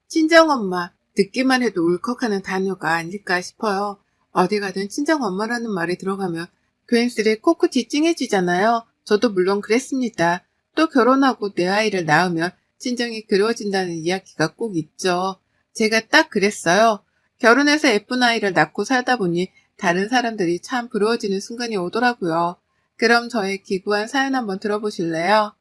친정엄마, 듣기만 해도 울컥하는 단어가 아닐까 싶어요. 어디 가든 친정엄마라는 말이 들어가면 괜스레 코끝이 찡해지잖아요. 저도 물론 그랬습니다. 또 결혼하고 내 아이를 낳으면 친정이 그리워진다는 이야기가 꼭 있죠. 제가 딱 그랬어요. 결혼해서 예쁜 아이를 낳고 살다 보니 다른 사람들이 참 부러워지는 순간이 오더라고요. 그럼 저의 기구한 사연 한번 들어보실래요?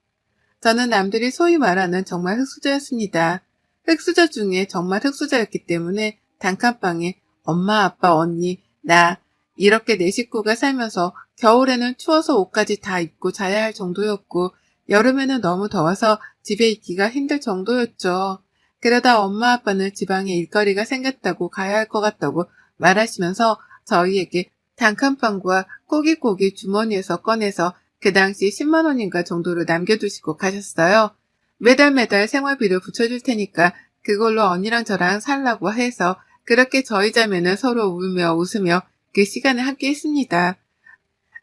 저는 남들이 소위 말하는 정말 흙수저였습니다. 흙수저 중에 정말 흙수저였기 때문에 단칸방에 엄마, 아빠, 언니, 나 이렇게 네 식구가 살면서 겨울에는 추워서 옷까지 다 입고 자야 할 정도였고 여름에는 너무 더워서 집에 있기가 힘들 정도였죠. 그러다 엄마 아빠는 지방에 일거리가 생겼다고 가야 할 것 같다고 말하시면서 저희에게 단칸방과 꼬깃꼬깃 주머니에서 꺼내서 그 당시 10만 원인가 정도를 남겨두시고 가셨어요. 매달 생활비를 붙여줄 테니까 그걸로 언니랑 저랑 살라고 해서 그렇게 저희 자매는 서로 울며 웃으며 그 시간을 함께 했습니다.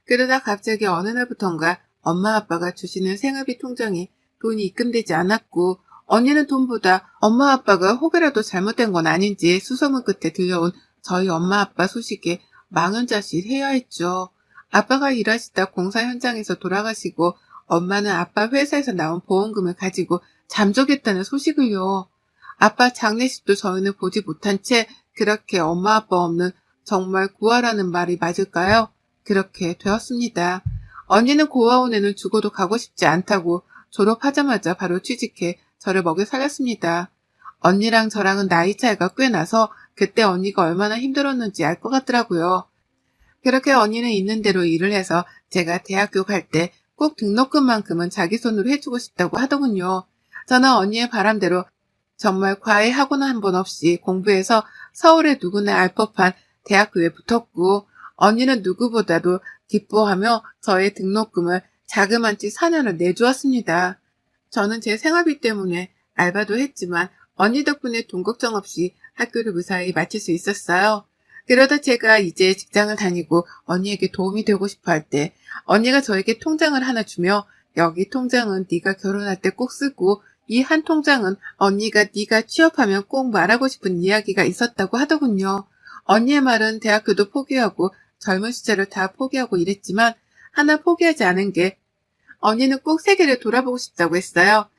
그러다 갑자기 어느 날부턴가 엄마 아빠가 주시는 생활비 통장에 돈이 입금되지 않았고 언니는 돈보다 엄마 아빠가 혹여라도 잘못된 건 아닌지 수소문 끝에 들려온 저희 엄마 아빠 소식에 망연자실 해야 했죠. 아빠가 일하시다 공사 현장에서 돌아가시고 엄마는 아빠 회사에서 나온 보험금을 가지고 잠적했다는 소식을요. 아빠 장례식도 저희는 보지 못한 채 그렇게 엄마 아빠 없는 정말 구하라는 말이 맞을까요? 그렇게 되었습니다. 언니는 고아원에는 죽어도 가고 싶지 않다고 졸업하자마자 바로 취직해 저를 먹여 살렸습니다. 언니랑 저랑은 나이 차이가 꽤 나서 그때 언니가 얼마나 힘들었는지 알 것 같더라고요. 그렇게 언니는 있는 대로 일을 해서 제가 대학교 갈 때 꼭 등록금만큼은 자기 손으로 해주고 싶다고 하더군요. 저는 언니의 바람대로 정말 과외 학원 한 번 없이 공부해서 서울의 누구나 알 법한 대학교에 붙었고 언니는 누구보다도 기뻐하며 저의 등록금을 자그만치 4년을 내주었습니다. 저는 제 생활비 때문에 알바도 했지만 언니 덕분에 돈 걱정 없이 학교를 무사히 마칠 수 있었어요. 그러다 제가 이제 직장을 다니고 언니에게 도움이 되고 싶어 할 때 언니가 저에게 통장을 하나 주며 여기 통장은 네가 결혼할 때 꼭 쓰고 이 한 통장은 언니가 네가 취업하면 꼭 말하고 싶은 이야기가 있었다고 하더군요. 언니의 말은 대학교도 포기하고 젊은 시절을 다 포기하고 이랬지만 하나 포기하지 않은 게 언니는 꼭 세계를 돌아보고 싶다고 했어요.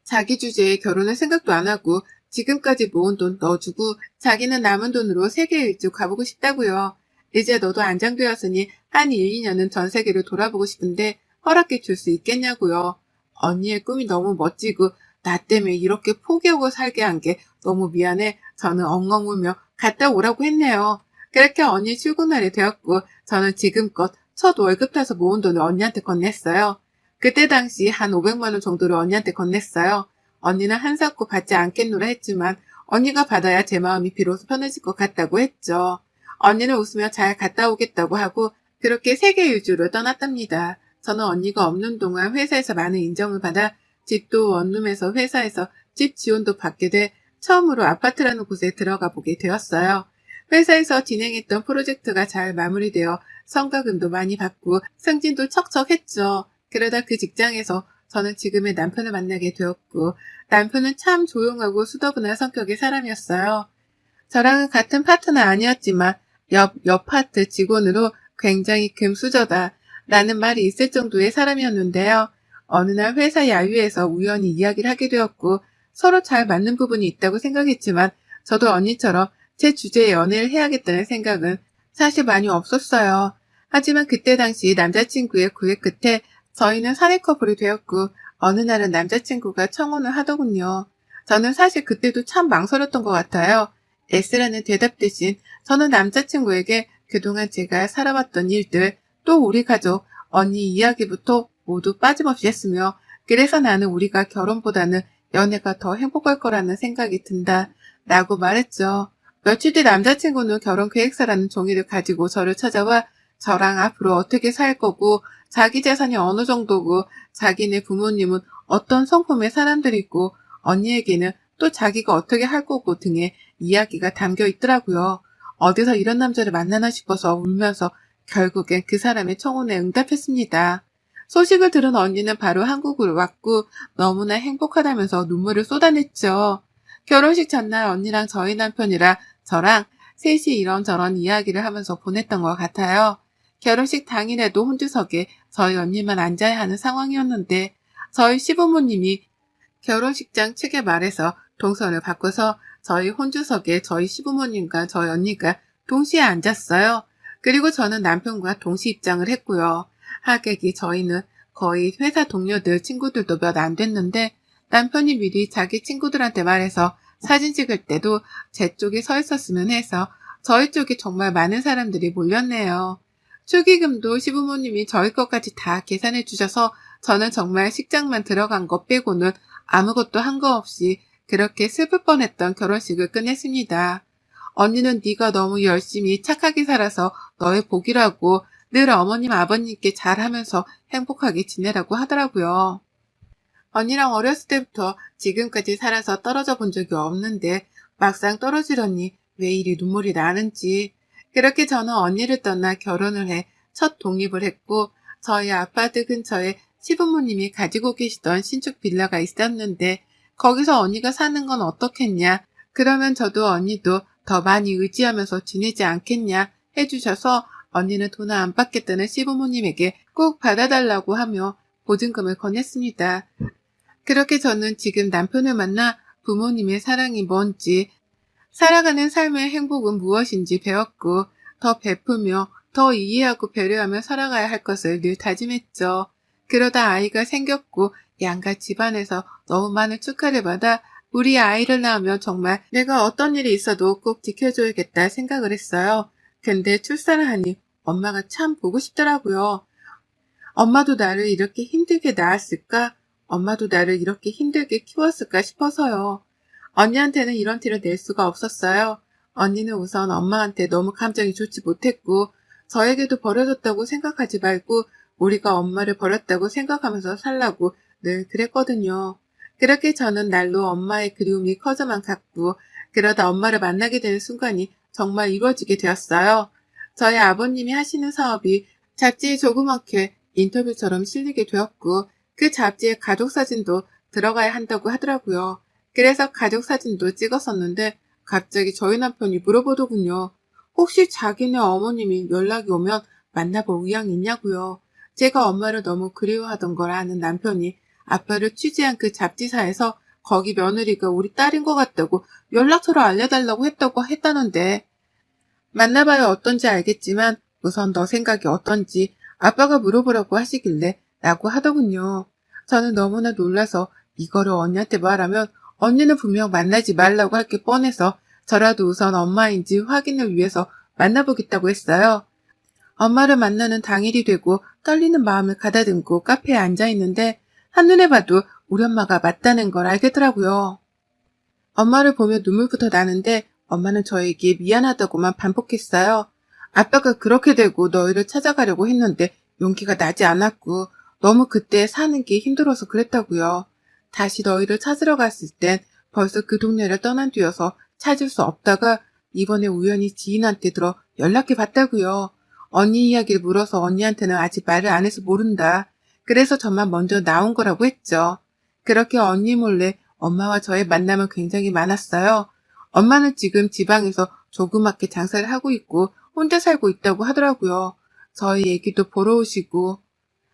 자기 주제에 결혼을 생각도 안 하고 지금까지 모은 돈 넣어주고 자기는 남은 돈으로 세계 일주 가보고 싶다고요. 이제 너도 안정되었으니 한 1, 2년은 전 세계를 돌아보고 싶은데 허락해 줄 수 있겠냐고요. 언니의 꿈이 너무 멋지고 나 때문에 이렇게 포기하고 살게 한 게 너무 미안해. 저는 엉엉 울며 갔다 오라고 했네요. 그렇게 언니 출근날이 되었고 저는 지금껏 첫 월급 타서 모은 돈을 언니한테 건넸어요. 그때 당시 한 500만 원 정도를 언니한테 건넸어요. 언니는 한사코 받지 않겠노라 했지만 언니가 받아야 제 마음이 비로소 편해질 것 같다고 했죠. 언니는 웃으며 잘 갔다 오겠다고 하고 그렇게 세계 일주를 떠났답니다. 저는 언니가 없는 동안 회사에서 많은 인정을 받아 집도 원룸에서 회사에서 집 지원도 받게 돼 처음으로 아파트라는 곳에 들어가 보게 되었어요. 회사에서 진행했던 프로젝트가 잘 마무리되어 성과금도 많이 받고 승진도 척척했죠. 그러다 그 직장에서 저는 지금의 남편을 만나게 되었고 남편은 참 조용하고 수더분한 성격의 사람이었어요. 저랑은 같은 파트는 아니었지만 옆 파트 직원으로 굉장히 금수저다 라는 말이 있을 정도의 사람이었는데요. 어느 날 회사 야유에서 우연히 이야기를 하게 되었고 서로 잘 맞는 부분이 있다고 생각했지만 저도 언니처럼 제 주제에 연애를 해야겠다는 생각은 사실 많이 없었어요. 하지만 그때 당시 남자친구의 구애 끝에 저희는 사내 커플이 되었고 어느 날은 남자친구가 청혼을 하더군요. 저는 사실 그때도 참 망설였던 것 같아요. S라는 대답 대신 저는 남자친구에게 그동안 제가 살아왔던 일들, 또 우리 가족, 언니 이야기부터 모두 빠짐없이 했으며 그래서 나는 우리가 결혼보다는 연애가 더 행복할 거라는 생각이 든다 라고 말했죠. 며칠 뒤 남자친구는 결혼 계획서라는 종이를 가지고 저를 찾아와 저랑 앞으로 어떻게 살 거고 자기 재산이 어느 정도고 자기네 부모님은 어떤 성품의 사람들이고 언니에게는 또 자기가 어떻게 할 거고 등의 이야기가 담겨 있더라고요. 어디서 이런 남자를 만나나 싶어서 울면서 결국엔 그 사람의 청혼에 응답했습니다. 소식을 들은 언니는 바로 한국으로 왔고 너무나 행복하다면서 눈물을 쏟아냈죠. 결혼식 전날 언니랑 저희 남편이랑 저랑 셋이 이런저런 이야기를 하면서 보냈던 것 같아요. 결혼식 당일에도 혼주석에 저희 언니만 앉아야 하는 상황이었는데 저희 시부모님이 결혼식장 측에 말해서 동선을 바꿔서 저희 혼주석에 저희 시부모님과 저희 언니가 동시에 앉았어요. 그리고 저는 남편과 동시 입장을 했고요. 하객이 저희는 거의 회사 동료들 친구들도 몇 안 됐는데 남편이 미리 자기 친구들한테 말해서 사진 찍을 때도 제 쪽에 서 있었으면 해서 저희 쪽에 정말 많은 사람들이 몰렸네요. 축의금도 시부모님이 저희 것까지 다 계산해 주셔서 저는 정말 식장만 들어간 것 빼고는 아무것도 한 거 없이 그렇게 슬플 뻔했던 결혼식을 끝냈습니다. 언니는 네가 너무 열심히 착하게 살아서 너의 복이라고 늘 어머님 아버님께 잘하면서 행복하게 지내라고 하더라고요. 언니랑 어렸을 때부터 지금까지 살아서 떨어져 본 적이 없는데 막상 떨어지려니 왜 이리 눈물이 나는지. 그렇게 저는 언니를 떠나 결혼을 해 첫 독립을 했고 저희 아파트 근처에 시부모님이 가지고 계시던 신축 빌라가 있었는데 거기서 언니가 사는 건 어떻겠냐. 그러면 저도 언니도 더 많이 의지하면서 지내지 않겠냐 해주셔서 언니는 돈 안 받겠다는 시부모님에게 꼭 받아달라고 하며 보증금을 건넸습니다. 그렇게 저는 지금 남편을 만나 부모님의 사랑이 뭔지, 살아가는 삶의 행복은 무엇인지 배웠고 더 베풀며 더 이해하고 배려하며 살아가야 할 것을 늘 다짐했죠. 그러다 아이가 생겼고 양가 집안에서 너무 많은 축하를 받아 우리 아이를 낳으면 정말 내가 어떤 일이 있어도 꼭 지켜줘야겠다 생각을 했어요. 근데 출산을 하니 엄마가 참 보고 싶더라고요. 엄마도 나를 이렇게 힘들게 낳았을까? 엄마도 나를 이렇게 힘들게 키웠을까 싶어서요. 언니한테는 이런 티를 낼 수가 없었어요. 언니는 우선 엄마한테 너무 감정이 좋지 못했고 저에게도 버려졌다고 생각하지 말고 우리가 엄마를 버렸다고 생각하면서 살라고 늘 그랬거든요. 그렇게 저는 날로 엄마의 그리움이 커져만 갔고 그러다 엄마를 만나게 되는 순간이 정말 이루어지게 되었어요. 저희 아버님이 하시는 사업이 잡지에 조그맣게 인터뷰처럼 실리게 되었고 그 잡지에 가족사진도 들어가야 한다고 하더라고요. 그래서 가족사진도 찍었었는데 갑자기 저희 남편이 물어보더군요. 혹시 자기네 어머님이 연락이 오면 만나볼 의향이 있냐고요. 제가 엄마를 너무 그리워하던 걸 아는 남편이 아빠를 취재한 그 잡지사에서 거기 며느리가 우리 딸인 것 같다고 연락처를 알려달라고 했다는데 만나봐야 어떤지 알겠지만 우선 너 생각이 어떤지 아빠가 물어보라고 하시길래 라고 하더군요. 저는 너무나 놀라서 이거를 언니한테 말하면 언니는 분명 만나지 말라고 할 게 뻔해서 저라도 우선 엄마인지 확인을 위해서 만나보겠다고 했어요. 엄마를 만나는 당일이 되고 떨리는 마음을 가다듬고 카페에 앉아있는데 한눈에 봐도 우리 엄마가 맞다는 걸 알겠더라고요. 엄마를 보며 눈물부터 나는데 엄마는 저에게 미안하다고만 반복했어요. 아빠가 그렇게 되고 너희를 찾아가려고 했는데 용기가 나지 않았고 너무 그때 사는 게 힘들어서 그랬다고요. 다시 너희를 찾으러 갔을 땐 벌써 그 동네를 떠난 뒤여서 찾을 수 없다가 이번에 우연히 지인한테 들어 연락해 봤다고요. 언니 이야기를 물어서 언니한테는 아직 말을 안 해서 모른다. 그래서 저만 먼저 나온 거라고 했죠. 그렇게 언니 몰래 엄마와 저의 만남은 굉장히 많았어요. 엄마는 지금 지방에서 조그맣게 장사를 하고 있고 혼자 살고 있다고 하더라고요. 저희 애기도 보러 오시고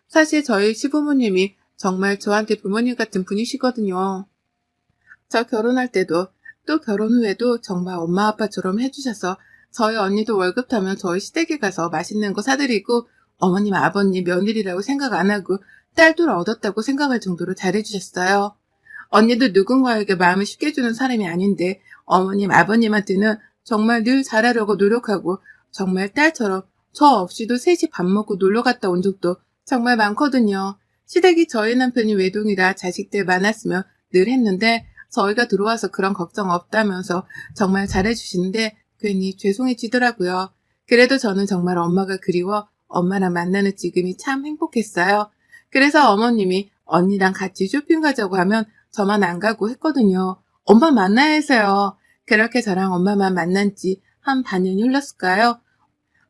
사실 저희 시부모님이 정말 저한테 부모님 같은 분이시거든요. 저 결혼할 때도 또 결혼 후에도 정말 엄마 아빠처럼 해주셔서 저희 언니도 월급 타면 저희 시댁에 가서 맛있는 거 사드리고 어머님 아버님 며느리라고 생각 안 하고 딸도 얻었다고 생각할 정도로 잘해주셨어요. 언니도 누군가에게 마음을 쉽게 주는 사람이 아닌데 어머님 아버님한테는 정말 늘 잘하려고 노력하고 정말 딸처럼 저 없이도 셋이 밥 먹고 놀러 갔다 온 적도 정말 많거든요. 시댁이 저희 남편이 외동이라 자식들 많았으면 늘 했는데 저희가 들어와서 그런 걱정 없다면서 정말 잘해주시는데 괜히 죄송해지더라고요. 그래도 저는 정말 엄마가 그리워 엄마랑 만나는 지금이 참 행복했어요. 그래서 어머님이 언니랑 같이 쇼핑 가자고 하면 저만 안 가고 했거든요. 엄마 만나야 해서요. 그렇게 저랑 엄마만 만난 지 한 반년이 흘렀을까요?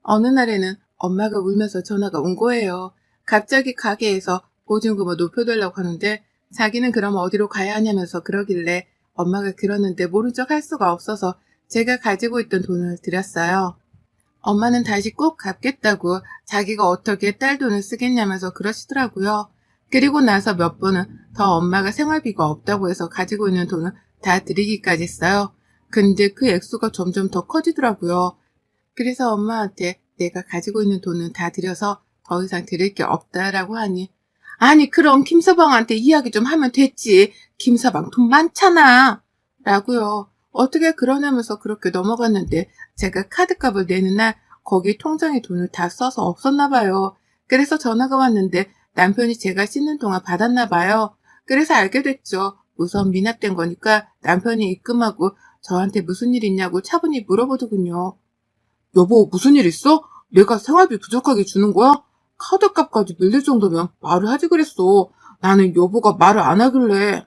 어느 날에는 엄마가 울면서 전화가 온 거예요. 갑자기 가게에서 보증금을 높여달라고 하는데 자기는 그럼 어디로 가야 하냐면서 그러길래 엄마가 그러는데 모른 척 할 수가 없어서 제가 가지고 있던 돈을 드렸어요. 엄마는 다시 꼭 갚겠다고 자기가 어떻게 딸 돈을 쓰겠냐면서 그러시더라고요. 그리고 나서 몇 번은 더 엄마가 생활비가 없다고 해서 가지고 있는 돈을 다 드리기까지 했어요. 근데 그 액수가 점점 더 커지더라고요. 그래서 엄마한테 내가 가지고 있는 돈은 다 드려서 더 이상 드릴 게 없다라고 하니, 아니 그럼 김서방한테 이야기 좀 하면 됐지. 김서방 돈 많잖아. 라고요. 어떻게 그러냐면서 그렇게 넘어갔는데 제가 카드값을 내는 날 거기 통장에 돈을 다 써서 없었나 봐요. 그래서 전화가 왔는데 남편이 제가 씻는 동안 받았나 봐요. 그래서 알게 됐죠. 우선 미납된 거니까 남편이 입금하고 저한테 무슨 일 있냐고 차분히 물어보더군요. 여보, 무슨 일 있어? 내가 생활비 부족하게 주는 거야? 카드값까지 밀릴 정도면 말을 하지 그랬어. 나는 여보가 말을 안 하길래.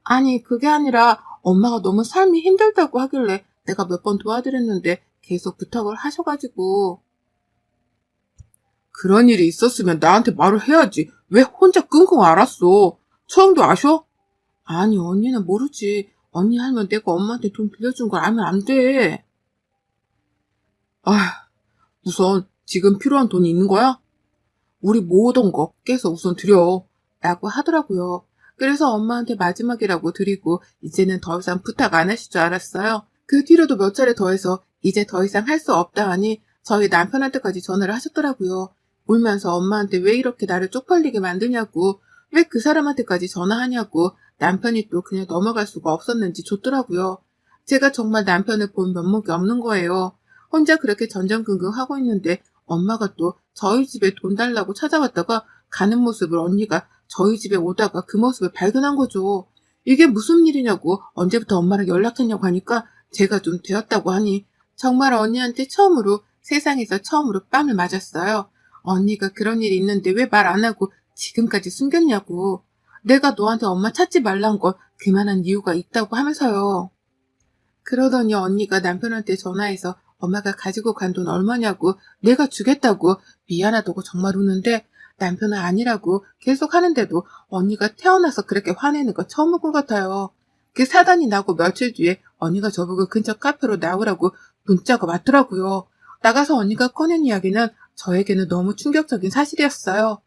아니, 그게 아니라 엄마가 너무 삶이 힘들다고 하길래 내가 몇 번 도와드렸는데 계속 부탁을 하셔가지고. 그런 일이 있었으면 나한테 말을 해야지. 왜 혼자 끙끙 앓았어? 처음도 아셔? 아니, 언니는 모르지. 언니 알면 내가 엄마한테 돈 빌려준 걸 알면 안 돼. 아, 우선 지금 필요한 돈이 있는 거야? 우리 모으던 거 깨서 우선 드려. 라고 하더라고요. 그래서 엄마한테 마지막이라고 드리고 이제는 더 이상 부탁 안 하실 줄 알았어요. 그 뒤로도 몇 차례 더해서 이제 더 이상 할 수 없다 하니 저희 남편한테까지 전화를 하셨더라고요. 울면서 엄마한테 왜 이렇게 나를 쪽팔리게 만드냐고, 왜 그 사람한테까지 전화하냐고, 남편이 또 그냥 넘어갈 수가 없었는지 줬더라고요. 제가 정말 남편을 본 면목이 없는 거예요. 혼자 그렇게 전전긍긍 하고 있는데 엄마가 또 저희 집에 돈 달라고 찾아왔다가 가는 모습을 언니가 저희 집에 오다가 그 모습을 발견한 거죠. 이게 무슨 일이냐고 언제부터 엄마랑 연락했냐고 하니까 제가 좀 되었다고 하니 정말 언니한테 처음으로 세상에서 처음으로 뺨을 맞았어요. 언니가 그런 일이 있는데 왜 말 안 하고 지금까지 숨겼냐고. 내가 너한테 엄마 찾지 말란 걸 그만한 이유가 있다고 하면서요. 그러더니 언니가 남편한테 전화해서 엄마가 가지고 간 돈 얼마냐고 내가 주겠다고 미안하다고 정말 우는데 남편은 아니라고 계속 하는데도 언니가 태어나서 그렇게 화내는 거 처음 본 것 같아요. 그 사단이 나고 며칠 뒤에 언니가 저보고 근처 카페로 나오라고 문자가 왔더라고요. 나가서 언니가 꺼낸 이야기는 저에게는 너무 충격적인 사실이었어요.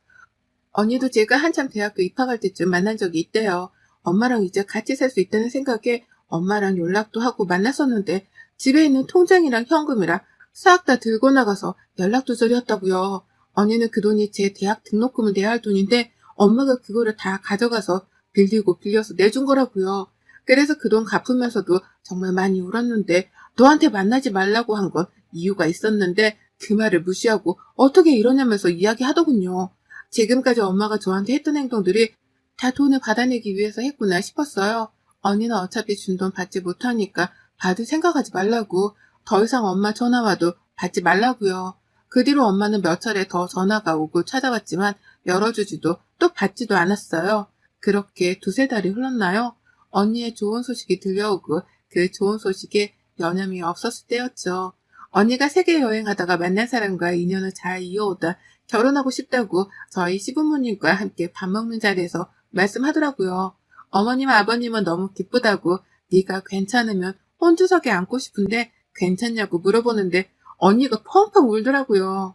언니도 제가 한참 대학교 입학할 때쯤 만난 적이 있대요. 엄마랑 이제 같이 살 수 있다는 생각에 엄마랑 연락도 하고 만났었는데 집에 있는 통장이랑 현금이랑 싹 다 들고 나가서 연락두절이었다고요. 언니는 그 돈이 제 대학 등록금을 내야 할 돈인데 엄마가 그거를 다 가져가서 빌리고 빌려서 내준 거라고요. 그래서 그 돈 갚으면서도 정말 많이 울었는데 너한테 만나지 말라고 한 건 이유가 있었는데 그 말을 무시하고 어떻게 이러냐면서 이야기하더군요. 지금까지 엄마가 저한테 했던 행동들이 다 돈을 받아내기 위해서 했구나 싶었어요. 언니는 어차피 준 돈 받지 못하니까 받을 생각하지 말라고, 더 이상 엄마 전화 와도 받지 말라고요. 그 뒤로 엄마는 몇 차례 더 전화가 오고 찾아왔지만 열어주지도 또 받지도 않았어요. 그렇게 두세 달이 흘렀나요? 언니의 좋은 소식이 들려오고 그 좋은 소식에 여념이 없었을 때였죠. 언니가 세계 여행하다가 만난 사람과 인연을 잘 이어오다 결혼하고 싶다고 저희 시부모님과 함께 밥 먹는 자리에서 말씀하더라고요. 어머님 아버님은 너무 기쁘다고 네가 괜찮으면 혼주석에 앉고 싶은데 괜찮냐고 물어보는데 언니가 펑펑 울더라고요.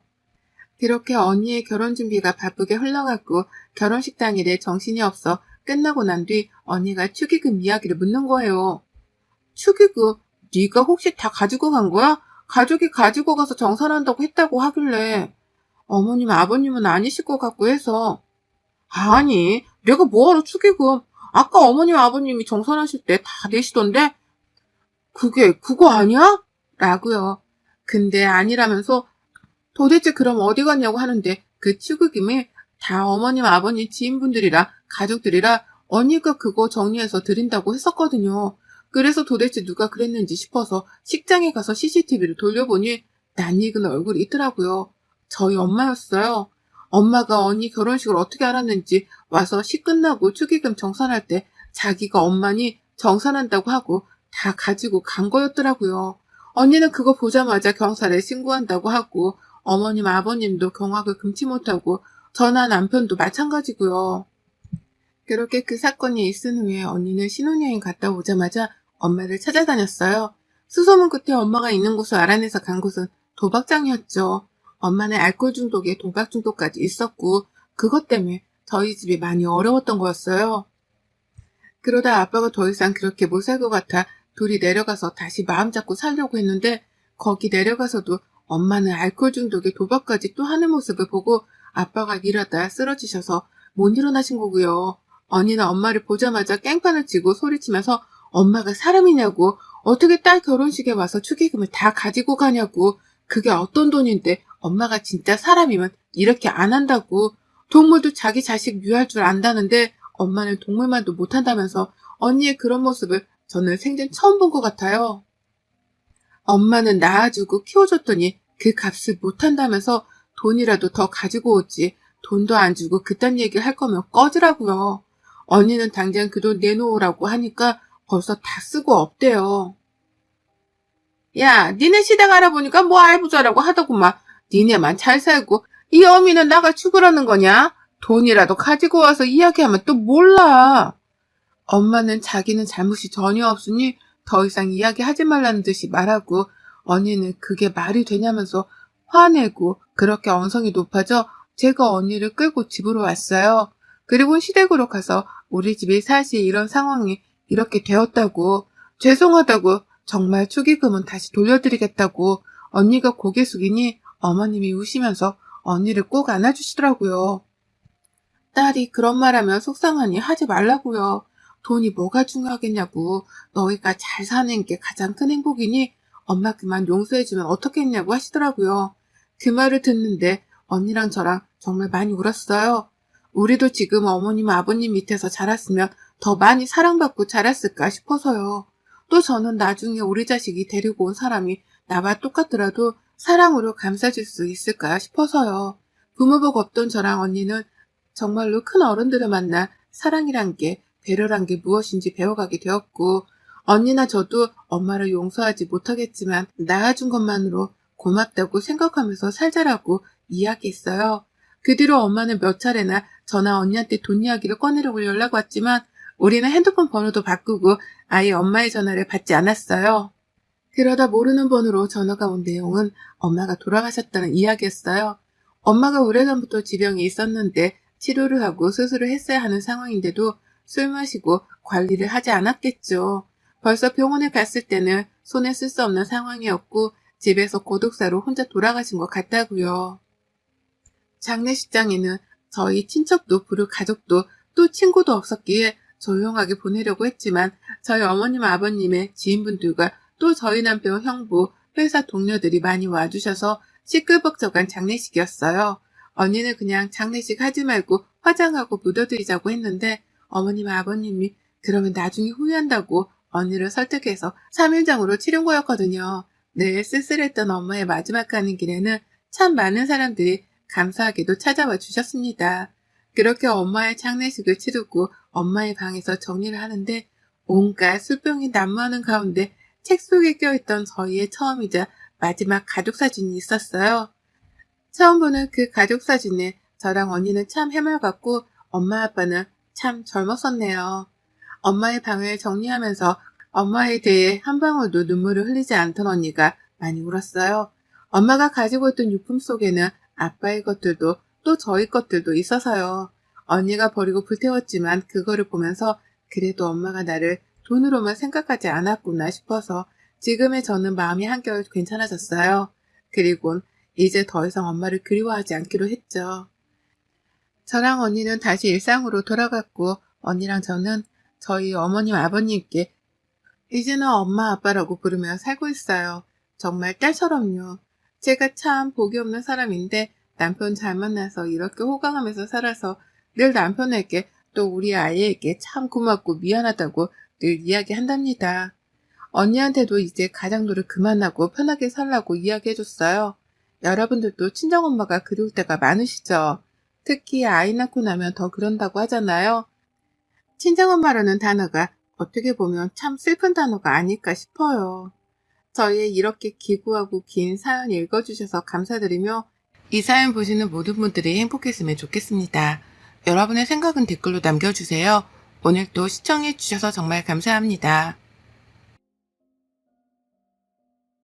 그렇게 언니의 결혼 준비가 바쁘게 흘러갔고 결혼식 당일에 정신이 없어 끝나고 난 뒤 언니가 축의금 이야기를 묻는 거예요. 축의금 네가 혹시 다 가지고 간 거야? 가족이 가지고 가서 정산한다고 했다고 하길래 어머님 아버님은 아니실 것 같고 해서 아니 내가 뭐하러 축의금 아까 어머님 아버님이 정산하실 때 다 내시던데 그게 그거 아니야? 라고요. 근데 아니라면서 도대체 그럼 어디 갔냐고 하는데 그 축의금이 다 어머님 아버님 지인분들이라 가족들이라 언니가 그거 정리해서 드린다고 했었거든요. 그래서 도대체 누가 그랬는지 싶어서 식장에 가서 CCTV를 돌려보니 낯익은 얼굴이 있더라고요. 저희 엄마였어요. 엄마가 언니 결혼식을 어떻게 알았는지 와서 식 끝나고 축의금 정산할 때 자기가 엄마니 정산한다고 하고 다 가지고 간 거였더라고요. 언니는 그거 보자마자 경찰에 신고한다고 하고 어머님 아버님도 경악을 금치 못하고 저나 남편도 마찬가지고요. 그렇게 그 사건이 있은 후에 언니는 신혼여행 갔다 오자마자 엄마를 찾아다녔어요. 수소문 끝에 엄마가 있는 곳을 알아내서 간 곳은 도박장이었죠. 엄마는 알코올 중독에 도박 중독까지 있었고 그것 때문에 저희 집이 많이 어려웠던 거였어요. 그러다 아빠가 더 이상 그렇게 못 살 것 같아 둘이 내려가서 다시 마음 잡고 살려고 했는데 거기 내려가서도 엄마는 알코올 중독에 도박까지 또 하는 모습을 보고 아빠가 일하다 쓰러지셔서 못 일어나신 거고요. 언니는 엄마를 보자마자 깽판을 치고 소리치면서 엄마가 사람이냐고, 어떻게 딸 결혼식에 와서 축의금을 다 가지고 가냐고, 그게 어떤 돈인데 엄마가 진짜 사람이면 이렇게 안 한다고, 동물도 자기 자식 유할 줄 안다는데 엄마는 동물만도 못한다면서 언니의 그런 모습을 저는 생전 처음 본 것 같아요. 엄마는 낳아주고 키워줬더니 그 값을 못한다면서 돈이라도 더 가지고 오지, 돈도 안 주고 그딴 얘기 할 거면 꺼지라고요. 언니는 당장 그 돈 내놓으라고 하니까 벌써 다 쓰고 없대요. 야, 니네 시댁 알아보니까 뭐 알부자라고 하더구만. 니네만 잘 살고 이 어미는 나가 죽으라는 거냐? 돈이라도 가지고 와서 이야기하면 또 몰라. 엄마는 자기는 잘못이 전혀 없으니 더 이상 이야기하지 말라는 듯이 말하고, 언니는 그게 말이 되냐면서 화내고, 그렇게 언성이 높아져 제가 언니를 끌고 집으로 왔어요. 그리고 시댁으로 가서 우리 집이 사실 이런 상황이 이렇게 되었다고, 죄송하다고, 정말 축의금은 다시 돌려드리겠다고 언니가 고개 숙이니 어머님이 우시면서 언니를 꼭 안아주시더라고요. 딸이 그런 말하면 속상하니 하지 말라고요. 돈이 뭐가 중요하겠냐고. 너희가 잘 사는 게 가장 큰 행복이니 엄마 그만 용서해주면 어떻겠냐고 하시더라고요. 그 말을 듣는데 언니랑 저랑 정말 많이 울었어요. 우리도 지금 어머님 아버님 밑에서 자랐으면 더 많이 사랑받고 자랐을까 싶어서요. 또 저는 나중에 우리 자식이 데리고 온 사람이 나와 똑같더라도 사랑으로 감싸줄 수 있을까 싶어서요. 부모복 없던 저랑 언니는 정말로 큰 어른들을 만나 사랑이란 게, 배려란 게 무엇인지 배워가게 되었고, 언니나 저도 엄마를 용서하지 못하겠지만 낳아준 것만으로 고맙다고 생각하면서 살자라고 이야기했어요. 그 뒤로 엄마는 몇 차례나 저나 언니한테 돈 이야기를 꺼내려고 연락 왔지만 우리는 핸드폰 번호도 바꾸고 아예 엄마의 전화를 받지 않았어요. 그러다 모르는 번호로 전화가 온 내용은 엄마가 돌아가셨다는 이야기였어요. 엄마가 오래전부터 지병이 있었는데 치료를 하고 수술을 했어야 하는 상황인데도 술 마시고 관리를 하지 않았겠죠. 벌써 병원에 갔을 때는 손에 쓸 수 없는 상황이었고 집에서 고독사로 혼자 돌아가신 것 같다고요. 장례식장에는 저희 친척도 부를 가족도 또 친구도 없었기에 조용하게 보내려고 했지만 저희 어머님 아버님의 지인분들과 또 저희 남편 형부 회사 동료들이 많이 와주셔서 시끌벅적한 장례식이었어요. 언니는 그냥 장례식 하지 말고 화장하고 묻어드리자고 했는데 어머님 아버님이 그러면 나중에 후회한다고 언니를 설득해서 3일장으로 치른 거였거든요. 늘 쓸쓸했던 엄마의 마지막 가는 길에는 참 많은 사람들이 감사하게도 찾아와 주셨습니다. 그렇게 엄마의 장례식을 치르고 엄마의 방에서 정리를 하는데 온갖 술병이 난무하는 가운데 책 속에 껴있던 저희의 처음이자 마지막 가족사진이 있었어요. 처음 보는 그 가족사진에 저랑 언니는 참 해맑았고 엄마 아빠는 참 젊었었네요. 엄마의 방을 정리하면서 엄마에 대해 한 방울도 눈물을 흘리지 않던 언니가 많이 울었어요. 엄마가 가지고 있던 유품 속에는 아빠의 것들도 또 저희 것들도 있어서요. 언니가 버리고 불태웠지만 그거를 보면서 그래도 엄마가 나를 돈으로만 생각하지 않았구나 싶어서 지금의 저는 마음이 한결 괜찮아졌어요. 그리곤 이제 더 이상 엄마를 그리워하지 않기로 했죠. 저랑 언니는 다시 일상으로 돌아갔고 언니랑 저는 저희 어머님 아버님께 이제는 엄마 아빠라고 부르며 살고 있어요. 정말 딸처럼요. 제가 참 복이 없는 사람인데 남편 잘 만나서 이렇게 호강하면서 살아서 늘 남편에게 또 우리 아이에게 참 고맙고 미안하다고 늘 이야기한답니다. 언니한테도 이제 가장노를 그만하고 편하게 살라고 이야기해줬어요. 여러분들도 친정엄마가 그리울 때가 많으시죠? 특히 아이 낳고 나면 더 그런다고 하잖아요. 친정엄마라는 단어가 어떻게 보면 참 슬픈 단어가 아닐까 싶어요. 저희의 이렇게 기구하고 긴 사연 읽어주셔서 감사드리며 이 사연 보시는 모든 분들이 행복했으면 좋겠습니다. 여러분의 생각은 댓글로 남겨주세요. 오늘도 시청해주셔서 정말 감사합니다.